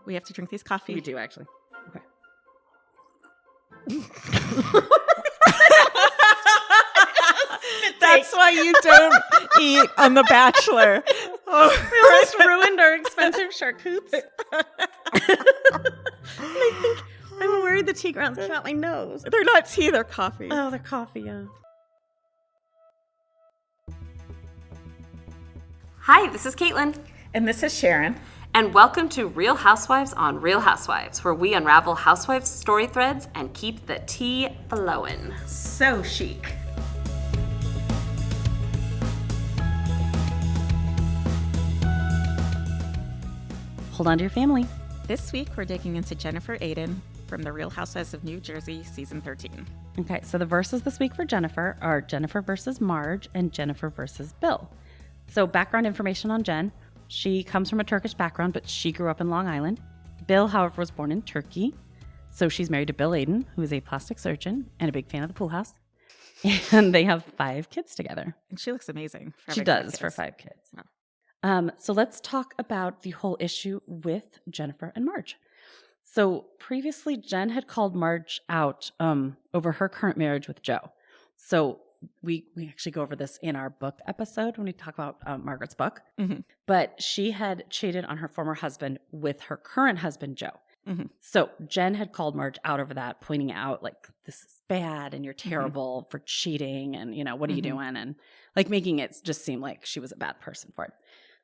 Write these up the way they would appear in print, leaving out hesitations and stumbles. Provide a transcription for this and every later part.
We have to drink these coffee. We do, actually. Okay. That's why you don't eat on The Bachelor. Oh, we almost ruined our expensive charcutes. I think I'm worried the tea grounds came out my nose. They're not tea, they're coffee. Oh, they're coffee, yeah. Hi, this is Caitlin. And this is Sharon. And welcome to Real Housewives on Real Housewives, where we unravel housewives' story threads and keep the tea flowing. So chic. Hold on to your family. This week, we're digging into Jennifer Aydin from The Real Housewives of New Jersey, Season 13. Okay, so the verses this week for Jennifer are Jennifer versus Marge and Jennifer versus Bill. So background information on Jen. She comes from a Turkish background, but she grew up in Long Island. Bill, however, was born in Turkey. So she's married to Bill Aydin, who is a plastic surgeon and a big fan of the pool house. And they have 5 kids together. And she looks amazing. She does for 5 kids. Wow. So let's talk about the whole issue with Jennifer and Marge. So previously, Jen had called Marge out over her current marriage with Joe. So we actually go over this in our book episode when we talk about Margaret's book. Mm-hmm. But she had cheated on her former husband with her current husband, Joe. Mm-hmm. So Jen had called Marge out over that, pointing out, like, this is bad and you're terrible for cheating and, you know, what are you doing? And, like, making it just seem like she was a bad person for it.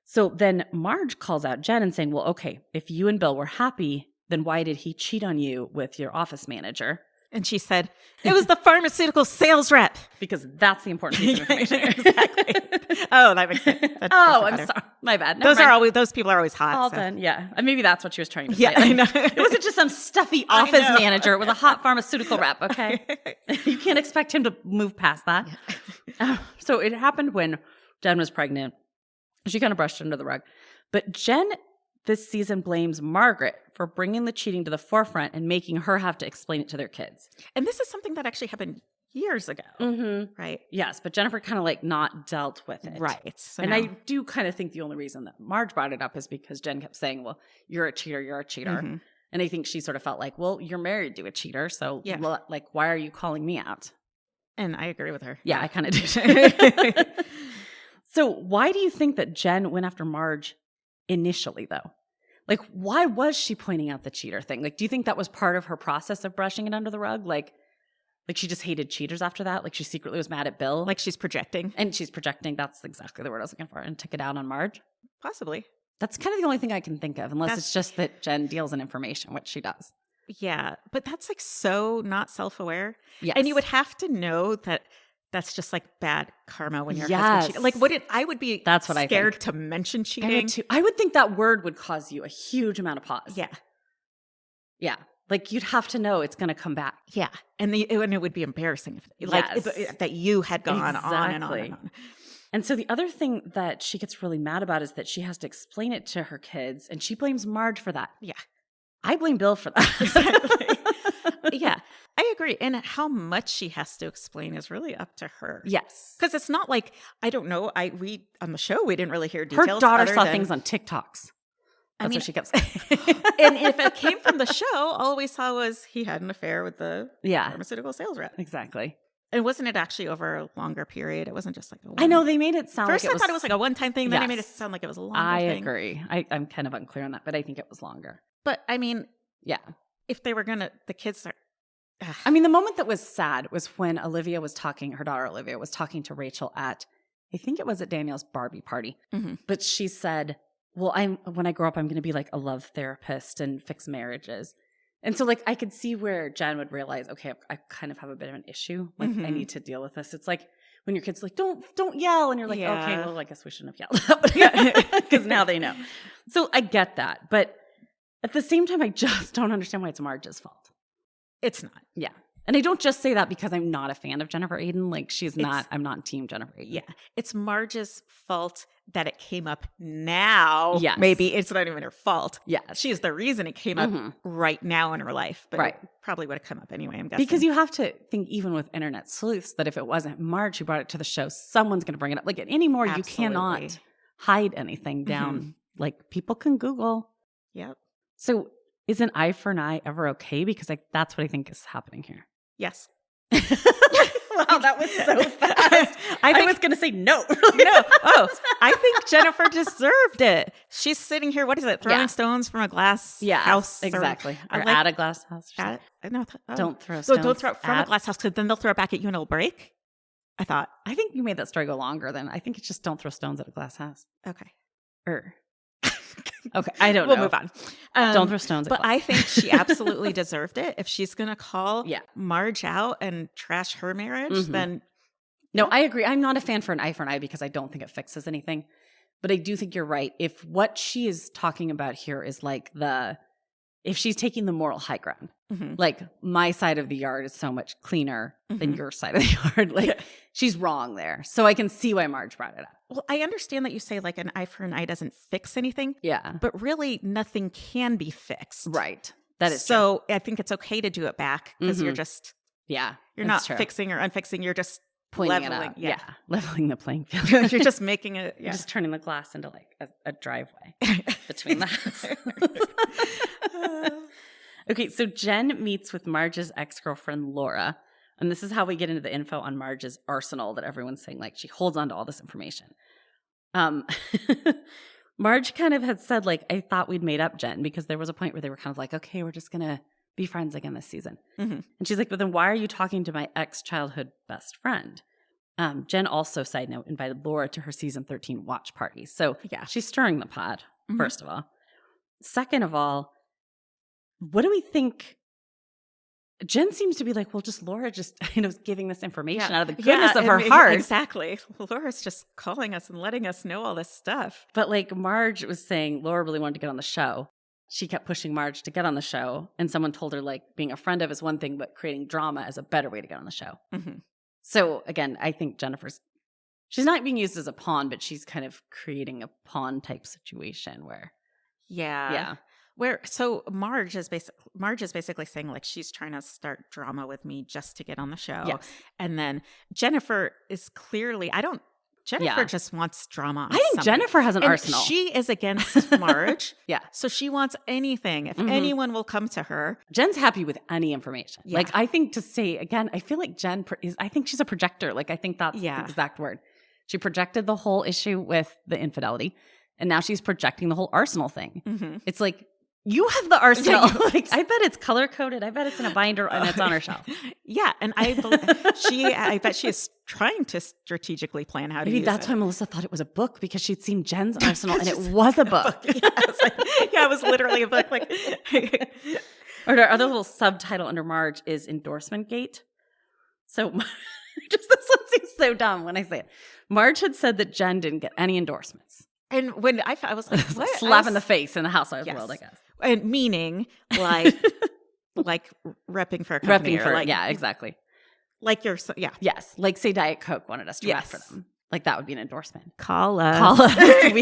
So then Marge calls out Jen and saying, well, okay, if you and Bill were happy, then why did he cheat on you with your office manager? And she said, it was the pharmaceutical sales rep. Because that's the important piece of information. Exactly. Oh, that makes sense. I'm sorry. My bad. Those people are always hot. All so. done. Yeah. And maybe that's what she was trying to say. Yeah, I know. It wasn't just some stuffy office manager. It was a hot pharmaceutical rep, okay? You can't expect him to move past that. Yeah. So it happened when Jen was pregnant. She kind of brushed it under the rug. But Jen this season blames Margaret for bringing the cheating to the forefront and making her have to explain it to their kids. And this is something that actually happened years ago, right? Yes, but Jennifer kind of like not dealt with it. Right. So and I do kind of think the only reason that Marge brought it up is because Jen kept saying, well, you're a cheater. Mm-hmm. And I think she sort of felt like, well, you're married to a cheater. So like, why are you calling me out? And I agree with her. Yeah, I kind of do. So why do you think that Jen went after Marge initially, though? Like, why was she pointing out the cheater thing? Like, do you think that was part of her process of brushing it under the rug? Like she just hated cheaters after that? Like, she secretly was mad at Bill? Like, she's projecting. And she's projecting. That's exactly the word I was looking for. And took it out on Marge? Possibly. That's kind of the only thing I can think of, unless it's just that Jen deals in information, which she does. Yeah, but that's like so not self-aware. Yes. And you would have to know that that's just like bad karma when your husband cheated. Like, I would be scared to mention cheating. I would think that word would cause you a huge amount of pause. Yeah. Yeah. Like, you'd have to know it's going to come back. Yeah. And it would be embarrassing if that you had gone on and on and on. And so the other thing that she gets really mad about is that she has to explain it to her kids, and she blames Marge for that. Yeah. I blame Bill for that. Exactly. Yeah, I agree. And how much she has to explain is really up to her. Yes. Because it's not like, I don't know, we on the show, we didn't really hear details. Her daughter saw things on TikToks. That's what she kept saying. And if it came from the show, all we saw was he had an affair with the pharmaceutical sales rep. Exactly. And wasn't it actually over a longer period? It wasn't just like I know, they made it sound First like I thought it was like a one-time thing, then they made it sound like it was a longer thing. I agree. I'm kind of unclear on that, but I think it was longer. But I mean, yeah. If they were the kids are... I mean, the moment that was sad was when her daughter Olivia was talking to Rachel at, I think it was at Danielle's Barbie party. Mm-hmm. But she said, well, when I grow up, I'm going to be like a love therapist and fix marriages. And so like, I could see where Jen would realize, okay, I kind of have a bit of an issue. Like I need to deal with this. It's like when your kid's like, don't yell. And you're like, okay, well, I guess we shouldn't have yelled. Because now they know. So I get that. But at the same time, I just don't understand why it's Marge's fault. It's not. Yeah. And I don't just say that because I'm not a fan of Jennifer Aydin. Like, I'm not team Jennifer Aydin. Yeah. It's Marge's fault that it came up now. Yes. Maybe it's not even her fault. Yeah. She is the reason it came up right now in her life. But it probably would have come up anyway, I'm guessing. Because you have to think, even with internet sleuths, that if it wasn't Marge who brought it to the show, someone's going to bring it up. Like, anymore, you cannot hide anything down. Like, people can Google. Yep. So is an eye for an eye ever okay? Because that's what I think is happening here. Yes. Wow, that was so fast. I was going to say no. No. Oh, I think Jennifer deserved it. She's sitting here, what is it, throwing stones from a glass house? Exactly. Or at a glass house. Don't throw stones. Don't throw it from a glass house because then they'll throw it back at you and it'll break. I think you made that story go longer than, I think it's just don't throw stones at a glass house. Okay. Okay, I don't know. We'll move on. Don't throw stones at But I think she absolutely deserved it. If she's going to call Marge out and trash her marriage, then... No, I agree. I'm not a fan for an eye because I don't think it fixes anything. But I do think you're right. If what she is talking about here is like if she's taking the moral high ground, like my side of the yard is so much cleaner than your side of the yard, like she's wrong there. So I can see why Marge brought it up. Well, I understand that you say like an eye for an eye doesn't fix anything. Yeah. But really nothing can be fixed. Right. That is so true. I think it's okay to do it back because you're just, you're not true. fixing or unfixing. You're just pointing leveling. It up. Leveling the playing field. You're just making it. You're just turning the glass into like a driveway between the house. Okay, so Jen meets with Marge's ex-girlfriend, Laura. And this is how we get into the info on Marge's arsenal that everyone's saying, like, she holds on to all this information. Marge kind of had said, like, I thought we'd made up, Jen, because there was a point where they were kind of like, okay, we're just going to be friends again this season. And she's like, but then why are you talking to my ex-childhood best friend? Jen also, side note, invited Laura to her season 13 watch party. So she's stirring the pot, first of all. Second of all, what do we think? Jen seems to be like, well, just Laura just, giving this information out of the goodness of her heart. Exactly. Laura's just calling us and letting us know all this stuff. But like Marge was saying, Laura really wanted to get on the show. She kept pushing Marge to get on the show. And someone told her like being a friend of is one thing, but creating drama is a better way to get on the show. So again, I think she's not being used as a pawn, but she's kind of creating a pawn type situation where. Yeah. So Marge is basically saying like she's trying to start drama with me just to get on the show. Yes. And then Jennifer is clearly Jennifer just wants drama. I think Jennifer has an arsenal. She is against Marge. Yeah. So she wants anything. If anyone will come to her. Jen's happy with any information. Yeah. Like I think to say again, I feel like Jen I think she's a projector. Like I think that's the exact word. She projected the whole issue with the infidelity and now she's projecting the whole arsenal thing. It's like, you have the arsenal. Like, I bet it's color coded. I bet it's in a binder and it's on her shelf. Yeah, and I bet she is trying to strategically plan how to use it. Maybe that's why Melissa thought it was a book because she'd seen Jen's arsenal and it was a book. It was literally a book. Like, or our other little subtitle under Marge is endorsement gate. So this one seems so dumb when I say it. Marge had said that Jen didn't get any endorsements. And when I was like, what? Slap in the face in the Housewives world, I guess. And meaning like repping for a company. Exactly. Like Yes. Like say Diet Coke wanted us to rep for them. Like that would be an endorsement. Call us.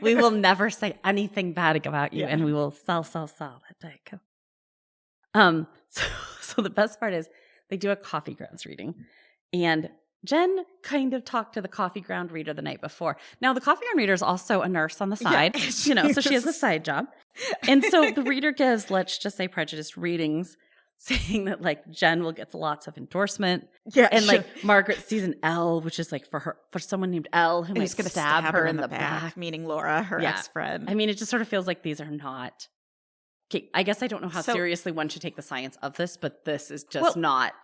We will never say anything bad about you and we will sell that Diet Coke. So the best part is they do a coffee grounds reading and Jen kind of talked to the coffee ground reader the night before. Now, the coffee ground reader is also a nurse on the side, so she has a side job. And so the reader gives, let's just say, prejudiced readings, saying that, like, Jen will get lots of endorsement. Yeah, and, like, Margaret sees an L, which is, like, for someone named L who might stab her in the back. Meaning Laura, her ex-friend. I mean, it just sort of feels like these are not... Okay, I guess I don't know how seriously one should take the science of this, but this is just not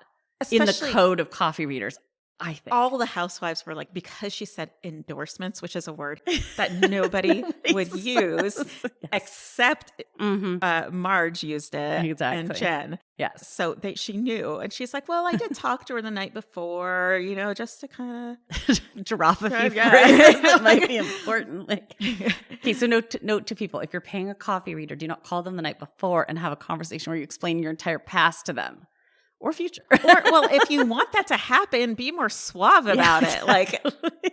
in the code of coffee readers. I think all the housewives were like, because she said endorsements, which is a word that nobody would use except Marge used it and Jen. Yes. So she knew. And she's like, well, I did talk to her the night before, just to kind of drop a few phrases that might be important. Like, okay, so note to people, if you're paying a coffee reader, do not call them the night before and have a conversation where you explain your entire past to them. Or future. Well, if you want that to happen, be more suave about it. Like,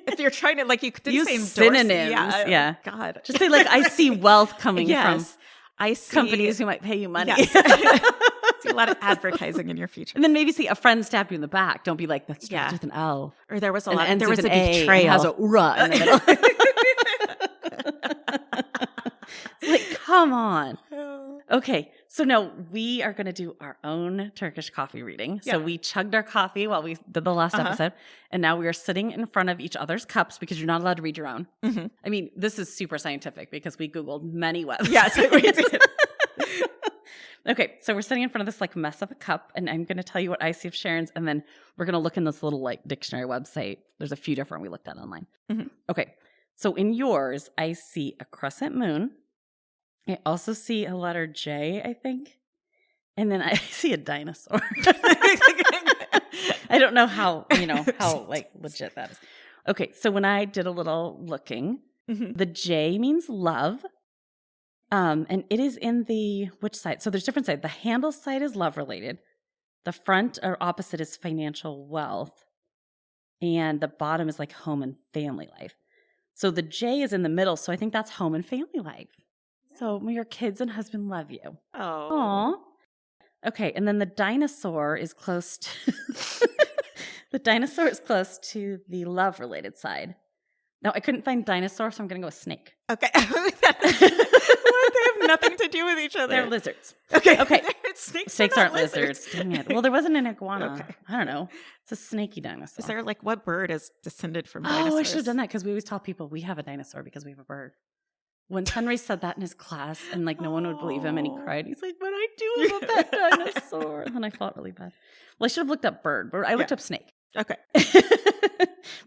if you're trying to, like, you could use say synonyms. Yeah. God. Just say, like, I see wealth coming from I see companies who might pay you money. Yes. I see a lot of advertising in your future. And then maybe say a friend stabbed you in the back. Don't be like, that's with an L. Or there was a betrayal. Has a ura in the middle. Like, come on. Okay, so no, we are going to do our own Turkish coffee reading. Yeah. So we chugged our coffee while we did the last episode, and now we are sitting in front of each other's cups because you're not allowed to read your own. Mm-hmm. I mean, this is super scientific because we Googled many websites. Yes, we did. Okay, so we're sitting in front of this like mess of a cup, and I'm going to tell you what I see of Sharon's, and then we're going to look in this little like dictionary website. There's a few different we looked at online. Mm-hmm. Okay, so in yours, I see a crescent moon. I also see a letter J, I think. And then I see a dinosaur. I don't know how like legit that is. Okay, so when I did a little looking, the J means love. And it is in the, which side? So there's different sides. The handle side is love related. The front or opposite is financial wealth. And the bottom is like home and family life. So the J is in the middle. So I think that's home and family life. So your kids and husband love you. Oh. Aww. Okay, and then the dinosaur is close to the love-related side. No, I couldn't find dinosaur, so I'm going to go with snake. Okay. They have nothing to do with each other. They're lizards. Okay. Snakes aren't lizards. Dang it. Well, there wasn't an iguana. Okay. I don't know. It's a snaky dinosaur. Is there like what bird is descended from dinosaurs? Oh, I should have done that because we always tell people we have a dinosaur because we have a bird. When Henry said that in his class and like no one would believe him and he cried, he's like, "What I do about that dinosaur?" And then I felt really bad. Well, I should have looked up bird, but I looked up snake. Okay.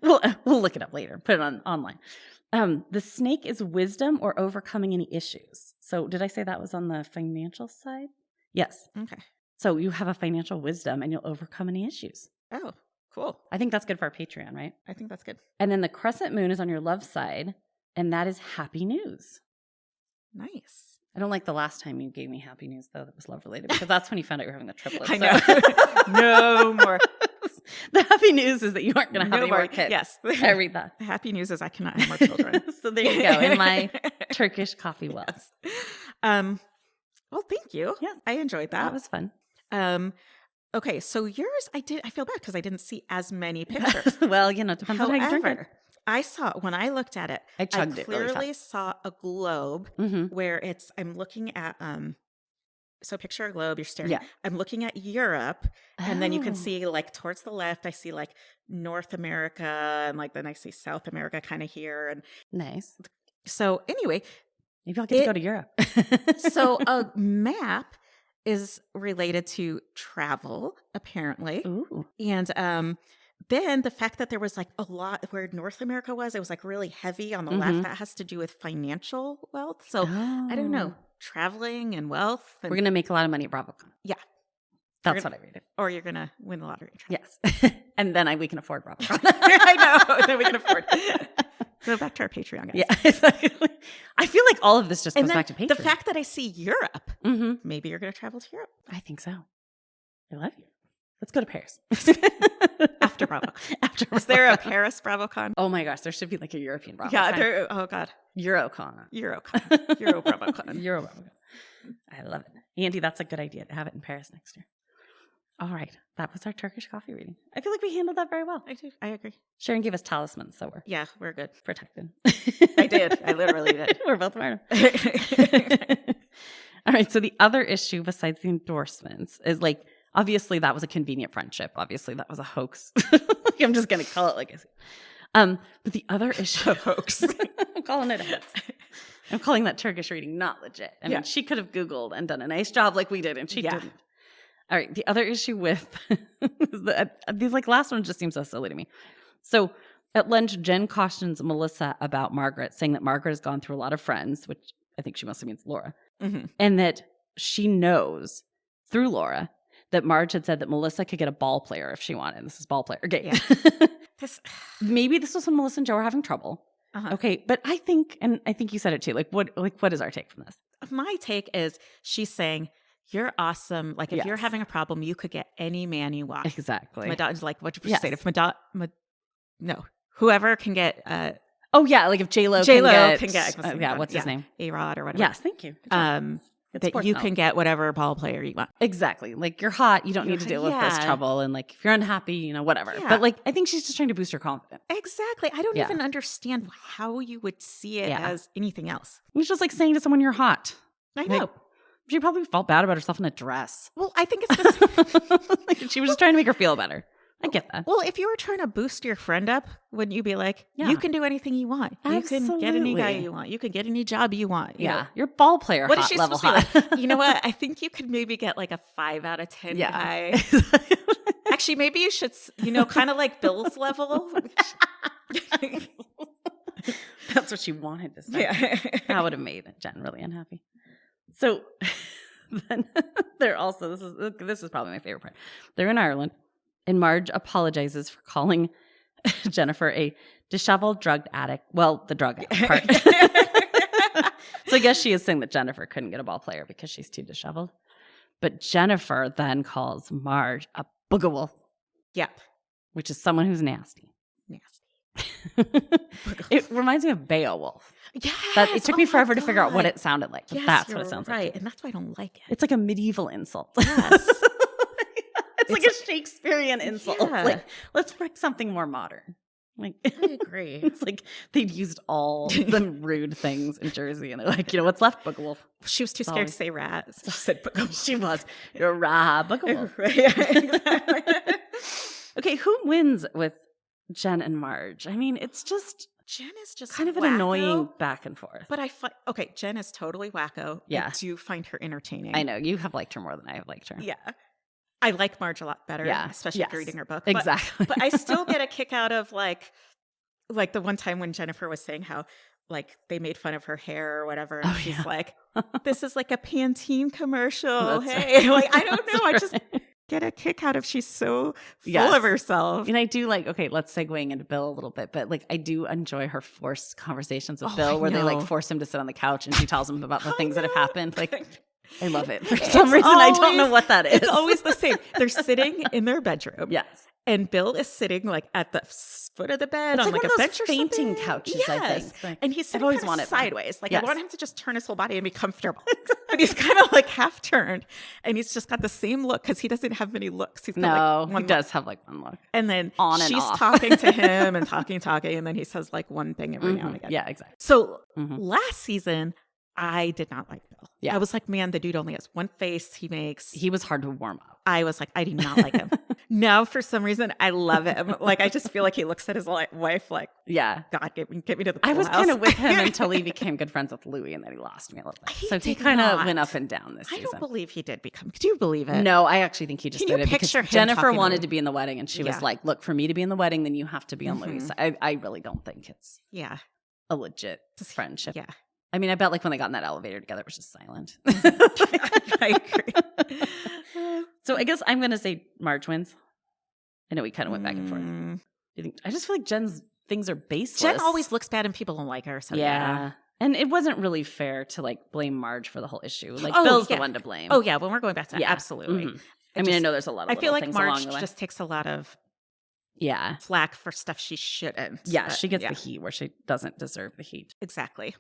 We'll look it up later. Put it online. The snake is wisdom or overcoming any issues. So did I say that was on the financial side? Yes. Okay. So you have a financial wisdom and you'll overcome any issues. Oh, cool. I think that's good for our Patreon, right? I think that's good. And then the crescent moon is on your love side. And that is happy news. Nice. I don't like the last time you gave me happy news, though, that was love-related, because that's when you found out you were having the triplets. I know. No more. The happy news is that you aren't going to have any more kids. Yes. I read that. The happy news is I cannot have more children. So there you go, in my Turkish coffee well. Yes. Well, thank you. Yeah. I enjoyed that. That was fun. Okay, so yours, I feel bad because I didn't see as many pictures. Well, it depends on how you drink it. I saw, when I looked at it, I clearly saw a globe where I'm looking at, so picture a globe, you're staring. Yeah. I'm looking at Europe, and then you can see like towards the left, I see like North America, and like then I see South America kind of here. And nice. So anyway. Maybe I'll get to go to Europe. So a map is related to travel, apparently. Ooh. And then the fact that there was like a lot where North America was, it was like really heavy on the left. That has to do with financial wealth. So I don't know, traveling and wealth. And we're going to make a lot of money at BravoCon. Yeah. That's what I read it. Or you're going to win the lottery. Yes. And then we can afford BravoCon. I know. Then we can afford it. Go back to our Patreon, guys. Yeah, exactly. I feel like all of this just goes back to Patreon. The fact that I see Europe, maybe you're going to travel to Europe. I think so. I love you. Let's go to Paris. After BravoCon. Is there a Paris BravoCon? Oh my gosh, there should be like a European BravoCon. Yeah, oh God. Eurocon. Euro BravoCon. Euro BravoCon. I love it. Andy, that's a good idea to have it in Paris next year. All right. That was our Turkish coffee reading. I feel like we handled that very well. I do. I agree. Sharon gave us talismans, so we're good. Protected. I did. I literally did. We're both wearing them. All right. So the other issue besides the endorsements is like, obviously that was a convenient friendship. Obviously that was a hoax. I'm just going to call it like I said. But the other issue. A hoax. I'm calling it a hoax. I'm calling that Turkish reading not legit. I mean, she could have Googled and done a nice job like we did, and she didn't. All right. The other issue with these like last ones just seem so silly to me. So at lunch, Jen cautions Melissa about Margaret, saying that Margaret has gone through a lot of friends, which I think she mostly means Laura, and that she knows through Laura that Marge had said that Melissa could get a ball player if she wanted. This is ball player. Okay. Yeah. Maybe this was when Melissa and Joe were having trouble. Okay. But I think you said it too. What is our take from this? My take is she's saying, you're awesome. Like, if you're having a problem, you could get any man you want. Exactly. Madonna's like, what did you say? If whoever can get. Like if J-Lo can get. What's his name? A-Rod or whatever. Yes, thank you. That you can get whatever ball player you want. Exactly. Like, you're hot. You don't need to deal with this trouble. And like, if you're unhappy, whatever. Yeah. But like, I think she's just trying to boost her confidence. Exactly. I don't even understand how you would see it as anything else. It's just like saying to someone you're hot. I know. She probably felt bad about herself in a dress. Well, I think it's just... She was just trying to make her feel better. I get that. Well, if you were trying to boost your friend up, wouldn't you be like, you can do anything you want. Absolutely. You can get any guy you want. You can get any job you want. You know? You're ball player what hot is she level supposed hot. to be like? You know what? I think you could maybe get like a 5 out of 10 guy. Actually, maybe you should, kind of like Bill's level. That's what she wanted to say. Yeah. That would have made Jen really unhappy. So then they're also, this is probably my favorite part. They're in Ireland, and Marge apologizes for calling Jennifer a disheveled drug addict. Well, the drug addict part. So I guess she is saying that Jennifer couldn't get a ball player because she's too disheveled. But Jennifer then calls Marge a boogawolf. Yep. Which is someone who's nasty. It reminds me of Beowulf. Yes. It took me forever to figure out what it sounded like. But that's what it sounds like. And that's why I don't like it. It's like a medieval insult. Yes. It's like a Shakespearean insult. Yeah. Like, let's pick something more modern. Like, I agree. It's like they'd used all the rude things in Jersey, and they're like, what's left, Boogawolf? She was too scared to say rat. So she said Boogawolf. She was. You're Boogawolf. Right. Exactly. Okay, who wins with Jen and Marge? I mean, it's just... Jen is just kind of an wacko, annoying back and forth. But okay, Jen is totally wacko. Yeah. I do find her entertaining. I know. You have liked her more than I have liked her. Yeah. I like Marge a lot better, especially after reading her book. Exactly. But I still get a kick out of like the one time when Jennifer was saying how like they made fun of her hair or whatever. And she's like, this is like a Pantene commercial. Hey, like, I don't know. I just get a kick out of she's so full of herself. And I do like, okay, let's segue into Bill a little bit, but like I do enjoy her forced conversations with Bill where they like force him to sit on the couch and she tells him about the things that have happened. Like, I love it. For some reason, I don't know what that is. It's always the same. They're sitting in their bedroom. Yes. And Bill is sitting like at the foot of the bed on like a bench or fainting something. couches, I think. Like, and he's sitting kind of sideways. Like I want him to just turn his whole body and be comfortable. But he's kind of like half turned. And he's just got the same look because he doesn't have many looks. He's got like one he does have like one look. And then she's off. talking to him and talking. And then he says like one thing every now and again. Yeah, exactly. So last season, I did not like Bill. Yeah. I was like, man, the dude only has one face he makes. He was hard to warm up. I was like, I do not like him. Now, for some reason, I love him. Like, I just feel like he looks at his wife like, God, get me to the pool I was house. kind of with him until he became good friends with Louis, and then he lost me a little bit. So he kind of went up and down this season. I don't believe he did become. Do you believe it? No, I actually think he just did it because Jennifer wanted to be in the wedding, and she was like, look, for me to be in the wedding, then you have to be on Louis' side. I really don't think it's a legit friendship. Yeah. I mean, I bet like when they got in that elevator together, it was just silent. I agree. So I guess I'm going to say Marge wins. I know we kind of went back and forth. Do you think? I just feel like Jen's things are baseless. Jen always looks bad and people don't like her. So yeah. And it wasn't really fair to like blame Marge for the whole issue. Like Bill's the one to blame. Oh yeah, when we're going back to that, absolutely. I mean, I know there's a lot of I feel like Marge along the way. just takes a lot of flack for stuff she shouldn't. Yeah, she gets the heat where she doesn't deserve the heat. Exactly.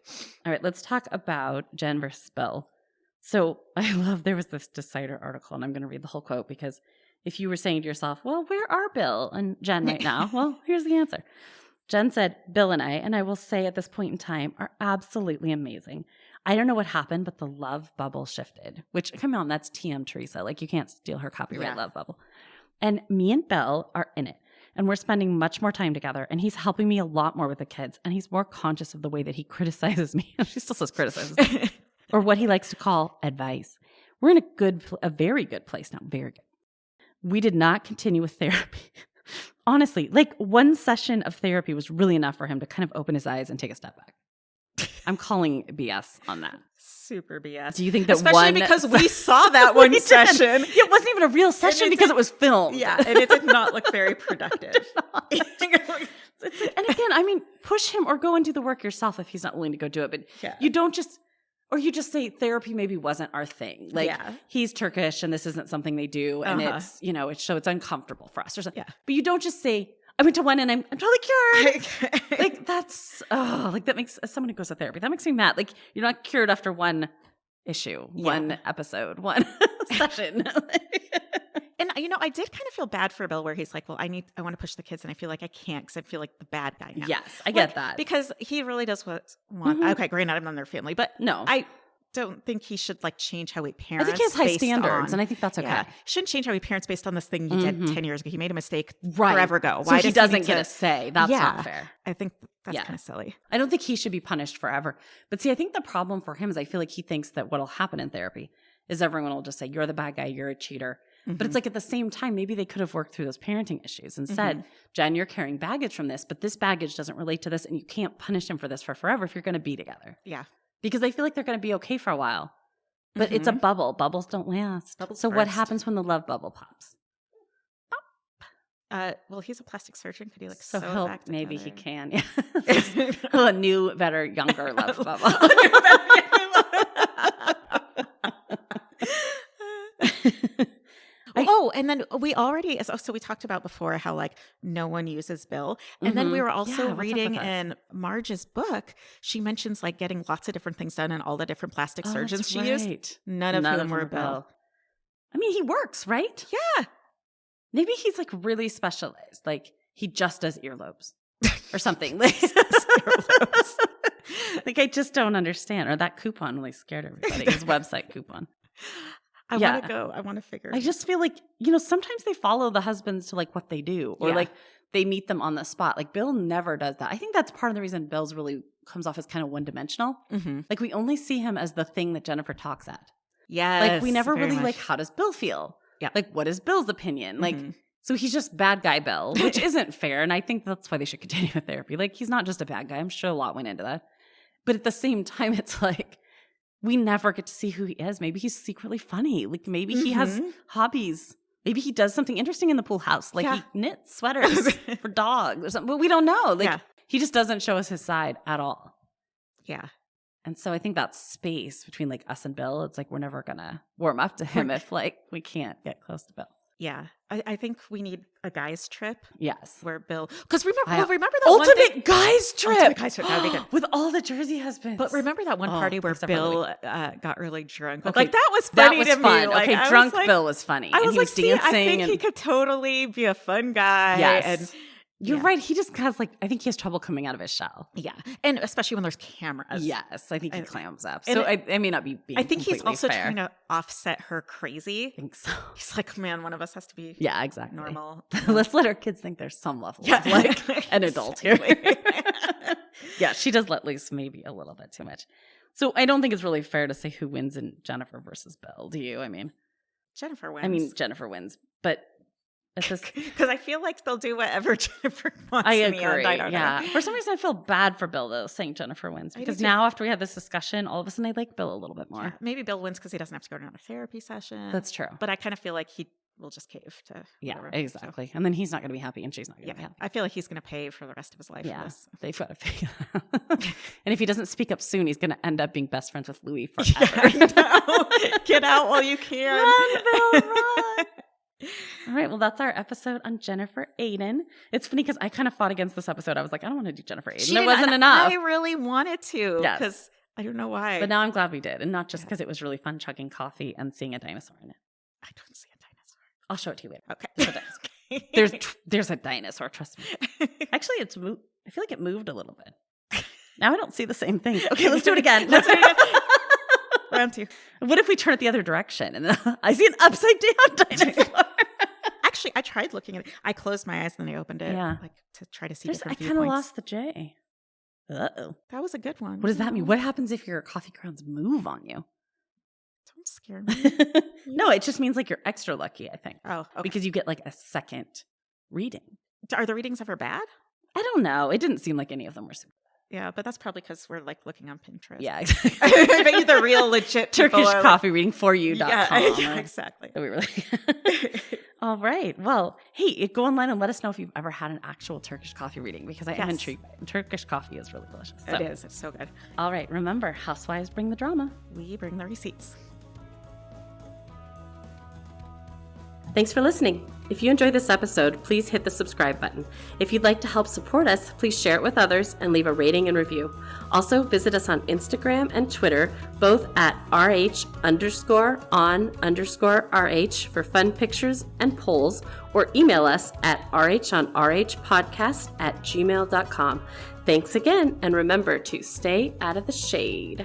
All right, let's talk about Jen versus Bill. So I love there was this Decider article, and I'm going to read the whole quote because if you were saying to yourself, well, where are Bill and Jen right now? Well, here's the answer. Jen said, Bill and I will say at this point in time, are absolutely amazing. I don't know what happened, but the love bubble shifted, which, come on, that's TM Teresa. Like, you can't steal her copyright love bubble. And me and Bill are in it. And we're spending much more time together. And he's helping me a lot more with the kids. And he's more conscious of the way that he criticizes me. She still says criticizes me. Or what he likes to call advice. We're in a very good place now. Very good. We did not continue with therapy. Honestly, like one session of therapy was really enough for him to kind of open his eyes and take a step back. I'm calling BS on that. Super BS. Do you think that especially because we saw that one session. It wasn't even a real session because it was filmed. Yeah, and it did not look very productive. And again, I mean, push him or go and do the work yourself if he's not willing to go do it. But you don't just, or you just say therapy maybe wasn't our thing. Like he's Turkish and this isn't something they do, and it's it's uncomfortable for us or something. Yeah. But you don't just say, I went to one and I'm totally cured. Like that's that makes, as someone who goes to therapy, that makes me mad. Like you're not cured after one issue, one episode, one session. And I did kind of feel bad for Bill where he's like, well, I want to push the kids and I feel like I can't because I feel like the bad guy now. Yes, I get that. Because he really does want, okay, granted, I'm not their family, but no, I don't think he should like change how he parents. I think he has high standards, and I think that's okay. Yeah, he shouldn't change how he parents based on this thing he did 10 years ago. He made a mistake right. forever ago. Why so he doesn't get a say? That's not fair. I think that's kind of silly. I don't think he should be punished forever. But see, I think the problem for him is I feel like he thinks that what'll happen in therapy is everyone will just say, you're the bad guy, you're a cheater. But it's like at the same time, maybe they could have worked through those parenting issues and said, Jen, you're carrying baggage from this, but this baggage doesn't relate to this, and you can't punish him for this for forever if you're going to be together. Yeah. Because I feel like they're going to be okay for a while. But it's a bubble. Bubbles don't last. Bubbles so burst. What happens when the love bubble pops? Well, he's a plastic surgeon. Could he like so sew it back together? Maybe he can. Yeah. A new, better, younger love bubble. And then we already, so we talked about before how like no one uses Bill. And then we were also reading in Marge's book, she mentions like getting lots of different things done and all the different plastic surgeons she used. None of whom were Bill. I mean, he works, right? Yeah. Maybe he's like really specialized. Like he just does earlobes or something. Like I just don't understand. Or that coupon really scared everybody. His website coupon. I want to go. I want to figure. I just feel like, sometimes they follow the husbands to like what they do or like they meet them on the spot. Like Bill never does that. I think that's part of the reason Bill's really comes off as kind of one-dimensional. Like we only see him as the thing that Jennifer talks at. Yes. Like we never really like, how does Bill feel? Yeah. Like what is Bill's opinion? Like, so he's just bad guy Bill, which isn't fair. And I think that's why they should continue with therapy. Like he's not just a bad guy. I'm sure a lot went into that. But at the same time, it's like, we never get to see who he is. Maybe he's secretly funny. Like maybe he has hobbies. Maybe he does something interesting in the pool house. Like he knits sweaters for dogs or something. But we don't know. Like he just doesn't show us his side at all. Yeah. And so I think that space between like us and Bill, it's like we're never going to warm up to him if like we can't get close to Bill. Yeah. I think we need a guys trip. Yes. Where Bill, because remember that ultimate guys trip. Ultimate guys trip. That would be good. With all the Jersey husbands. But remember that one party where Bill got really drunk? Okay. Like that was funny to me. Like, okay, drunk Bill was funny. I was he was dancing. I think he could totally be a fun guy. Yes. And you're right. He just has like, I think he has trouble coming out of his shell. Yeah. And especially when there's cameras. Yes. I think he clams up. So I may not be being I think he's also fair. trying to offset her crazy. I think so. He's like, man, one of us has to be exactly normal. Let's let our kids think there's some level of like an adult here. Yeah, she does let loose maybe a little bit too much. So I don't think it's really fair to say who wins in Jennifer versus Bill. Do you? I mean, Jennifer wins. I mean, Jennifer wins. But because I feel like they'll do whatever Jennifer wants. I agree. I don't know. For some reason, I feel bad for Bill though, saying Jennifer wins because now after we had this discussion, all of a sudden I like Bill a little bit more. Yeah, maybe Bill wins because he doesn't have to go to another therapy session. That's true. But I kind of feel like he will just cave to whatever. Exactly. So. And then he's not going to be happy, and she's not going to be happy. I feel like he's going to pay for the rest of his life. Yeah, for this. They've got to figure that out. And if he doesn't speak up soon, he's going to end up being best friends with Louis forever. Get out while you can. Run, Bill, run. All right, well, that's our episode on Jennifer Aydin. It's funny because I kind of fought against this episode. I was like, I don't want to do Jennifer Aydin. It wasn't enough. I really wanted to because I don't know why. But now I'm glad we did. And not just because it was really fun chugging coffee and seeing a dinosaur in it. I don't see a dinosaur. I'll show it to you later. Okay. There's a dinosaur, trust me. Actually, I feel like it moved a little bit. Now I don't see the same thing. Okay, let's do it again. Round two. What if we turn it the other direction and I see an upside down dinosaur? Actually, I tried looking at it. I closed my eyes and then I opened it like to try to see different viewpoints. I kind of lost the J. Uh-oh. That was a good one. What does that mean? What happens if your coffee grounds move on you? Don't scare me. No, it just means like you're extra lucky, I think. Oh, okay. Because you get like a second reading. Are the readings ever bad? I don't know. It didn't seem like any of them were super. Yeah, but that's probably because we're like looking on Pinterest. Yeah, exactly. I bet you the real legit Turkish coffee reading for you.com. Yeah, exactly. We really. All right. Well, hey, go online and let us know if you've ever had an actual Turkish coffee reading because I am intrigued by it. Turkish coffee is really delicious. It is. It's so good. All right. Remember, housewives bring the drama. We bring the receipts. Thanks for listening. If you enjoyed this episode, please hit the subscribe button. If you'd like to help support us, please share it with others and leave a rating and review. Also, visit us on Instagram and Twitter, both at RH_on_RH for fun pictures and polls, or email us at rhonrhpodcast@gmail.com. Thanks again, and remember to stay out of the shade.